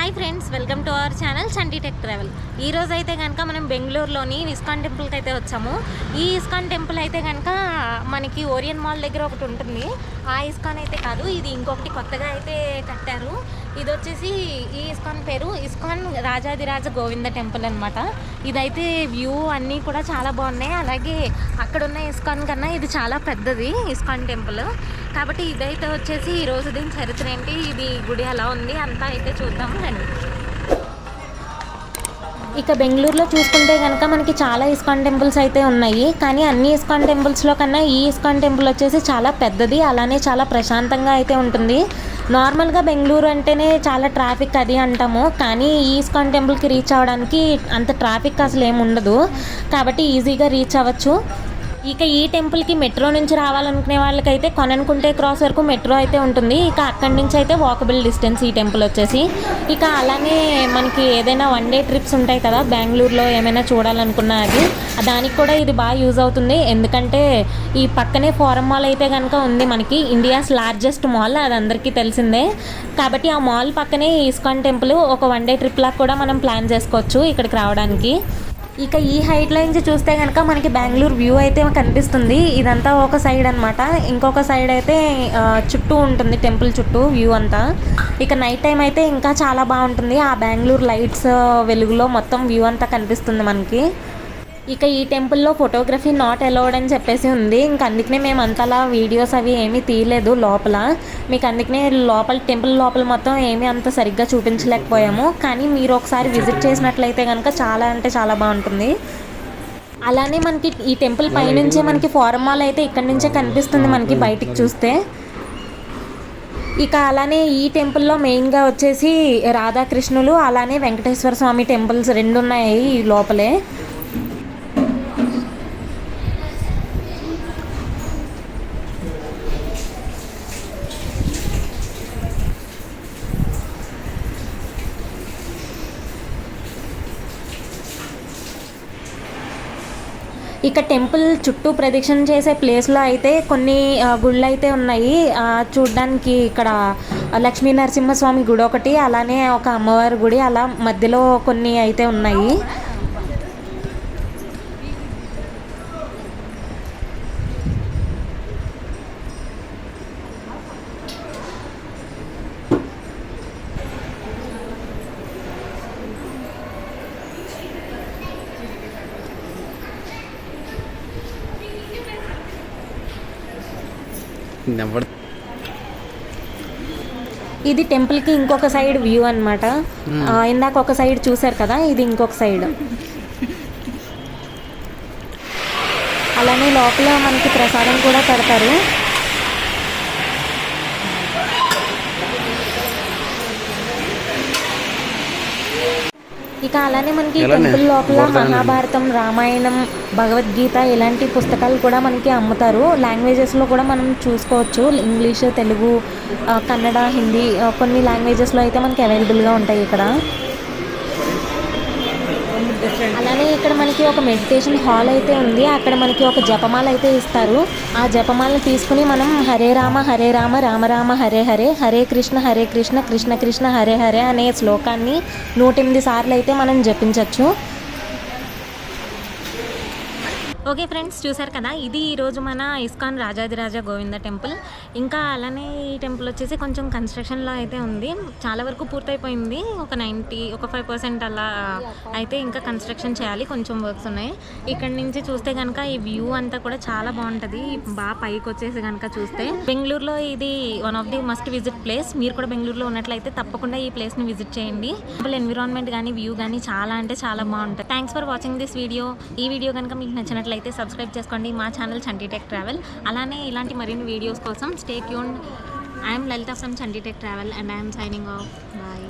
Hi friends, welcome to our channel Chanti tech travel. ఈ రోజు అయితే కనుక మనం బెంగళూరులోని ఇస్కాన్ టెంపుల్కి అయితే వచ్చాము. ఈ ఇస్కాన్ టెంపుల్ అయితే కనుక మనకి ఓరియన్ మాల్ దగ్గర ఒకటి ఉంటుంది. ఆ ఇస్కాన్ అయితే కాదు, ఇది ఇంకొకటి కొత్తగా అయితే కట్టారు. ఇది వచ్చేసి ఈ ఇస్కాన్ పేరు ఇస్కాన్ రాజాదిరాజ గోవింద టెంపుల్ అనమాట. ఇదైతే వ్యూ అన్నీ కూడా చాలా బాగున్నాయి. అలాగే అక్కడున్న ఇస్కాన్ కన్నా ఇది చాలా పెద్దది ఇస్కాన్ టెంపుల్. కాబట్టి ఇదైతే వచ్చేసి ఈరోజు దీని చరిత్ర ఏంటి, ఇది గుడి ఎలా ఉంది అంతా అయితే చూద్దాము రండి. ఇక బెంగళూరులో చూసుకుంటే కనుక మనకి చాలా ఇస్కాన్ టెంపుల్స్ అయితే ఉన్నాయి. కానీ అన్ని ఇస్కాన్ టెంపుల్స్లో కన్నా ఈ ఇస్కాన్ టెంపుల్ వచ్చేసి చాలా పెద్దది, అలానే చాలా ప్రశాంతంగా అయితే ఉంటుంది. నార్మల్గా బెంగళూరు అంటేనే చాలా ట్రాఫిక్ అది అంటాము, కానీ ఈ ఇస్కాన్ టెంపుల్కి రీచ్ అవ్వడానికి అంత ట్రాఫిక్ అసలు ఏమి ఉండదు. కాబట్టి ఈజీగా రీచ్ అవ్వచ్చు. ఇక ఈ టెంపుల్కి మెట్రో నుంచి రావాలనుకునే వాళ్ళకైతే కొననుకుంటే క్రాస్ వరకు మెట్రో అయితే ఉంటుంది. ఇక అక్కడి నుంచి అయితే వాకబుల్ డిస్టెన్స్ ఈ టెంపుల్ వచ్చేసి. ఇక అలానే మనకి ఏదైనా వన్ డే ట్రిప్స్ ఉంటాయి కదా, బెంగళూరులో ఏమైనా చూడాలనుకున్నా దానికి కూడా ఇది బాగా యూజ్ అవుతుంది. ఎందుకంటే ఈ పక్కనే ఫోరం మాల్ అయితే కనుక ఉంది మనకి, ఇండియాస్ లార్జెస్ట్ మాల్, అది అందరికీ తెలిసిందే. కాబట్టి ఆ మాల్ పక్కనే ఇస్కాన్ టెంపుల్ ఒక వన్ డే ట్రిప్ లాగా కూడా మనం ప్లాన్ చేసుకోవచ్చు ఇక్కడికి రావడానికి. ఇక ఈ హైట్ లో నుంచి చూస్తే కనుక మనకి బెంగళూరు వ్యూ అయితే కనిపిస్తుంది. ఇదంతా ఒక సైడ్ అనమాట, ఇంకొక సైడ్ అయితే చుట్టూ ఉంటుంది టెంపుల్ చుట్టూ వ్యూ అంతా. ఇక నైట్ టైం అయితే ఇంకా చాలా బాగుంటుంది. ఆ బెంగళూరు లైట్స్ వెలుగులో మొత్తం వ్యూ అంతా కనిపిస్తుంది మనకి. ఇక ఈ టెంపుల్లో ఫోటోగ్రఫీ నాట్ అలౌడ్ అని చెప్పేసి ఉంది. ఇంక అందుకనే మేము అంతలా వీడియోస్ అవి ఏమీ తీయలేదు లోపల. మీకు అందుకనే టెంపుల్ లోపల మొత్తం ఏమీ అంత సరిగ్గా చూపించలేకపోయాము. కానీ మీరు ఒకసారి విజిట్ చేసినట్లయితే కనుక చాలా అంటే చాలా బాగుంటుంది. అలానే మనకి ఈ టెంపుల్ పైనుంచే మనకి ఫోరం మాల్ అయితే ఇక్కడి నుంచే కనిపిస్తుంది మనకి బయటికి చూస్తే. ఇక అలానే ఈ టెంపుల్లో మెయిన్గా వచ్చేసి రాధాకృష్ణులు అలానే వెంకటేశ్వర స్వామి టెంపుల్స్ రెండు ఉన్నాయి ఈ లోపలే. ఇక టెంపుల్ చుట్టూ ప్రదక్షిణ చేసే ప్లేస్లో అయితే కొన్ని గుళ్ళు అయితే ఉన్నాయి చూడ్డానికి. ఇక్కడ లక్ష్మీ నరసింహస్వామి గుడి ఒకటి, అలానే ఒక అమ్మవారి గుడి, అలా మధ్యలో కొన్ని అయితే ఉన్నాయి. ఇది టెంపుల్కి ఇంకొక సైడ్ వ్యూ అనమాట. ఇందాక ఒక సైడ్ చూసారు కదా, ఇది ఇంకొక సైడ్. అలానే లోపల మనకి ప్రసాదం కూడా పెడతారు. ఇక అలానే మనకి టెంపుల్ లోపల మహాభారతం, రామాయణం, భగవద్గీత ఇలాంటి పుస్తకాలు కూడా మనకి అమ్ముతారు. లాంగ్వేజెస్లో కూడా మనం చూసుకోవచ్చు, ఇంగ్లీష్, తెలుగు, కన్నడ, హిందీ కొన్ని లాంగ్వేజెస్లో అయితే మనకి అవైలబుల్గా ఉంటాయి ఇక్కడ. అలానే ఇక్కడ మనకి ఒక మెడిటేషన్ హాల్ అయితే ఉంది. అక్కడ మనకి ఒక జపమాల అయితే ఇస్తారు. ఆ జపమాలను తీసుకుని మనం హరే రామ రామ రామ హరే హరే, హరే కృష్ణ కృష్ణ కృష్ణ హరే హరే అనే శ్లోకాన్ని 108 సార్లు అయితే మనం జపించవచ్చు. ఓకే ఫ్రెండ్స్, చూసారు కదా, ఇది ఈరోజు మన ఇస్కాన్ రాజాదిరాజ గోవింద టెంపుల్. ఇంకా అలానే ఈ టెంపుల్ వచ్చేసి కొంచెం కన్స్ట్రక్షన్లో అయితే ఉంది. చాలా వరకు పూర్తయిపోయింది, ఒక 5% అలా అయితే ఇంకా కన్స్ట్రక్షన్ చేయాలి, కొంచెం వర్క్స్ ఉన్నాయి. ఇక్కడ నుంచి చూస్తే కనుక ఈ వ్యూ అంతా కూడా చాలా బాగుంటుంది. బాగా పైకి వచ్చేసి కనుక చూస్తే బెంగళూరులో ఇది one of the must visit place. మీరు కూడా బెంగళూరులో ఉన్నట్లయితే తప్పకుండా ఈ ప్లేస్ని విజిట్ చేయండి. ఎన్విరాన్మెంట్ కానీ వ్యూ కానీ చాలా అంటే చాలా బాగుంటుంది. Thanks for watching this video. ఈ వీడియో కనుక మీకు నచ్చినట్లయితే సబ్స్క్రైబ్ చేసుకోండి మా ఛానల్ చంటి టెక్ ట్రావెల్. అలానే ఇలాంటి మరిన్ని వీడియోస్ కోసం stay tuned. I'm Lalitha from Chanti tech travel and I'm signing off. Bye.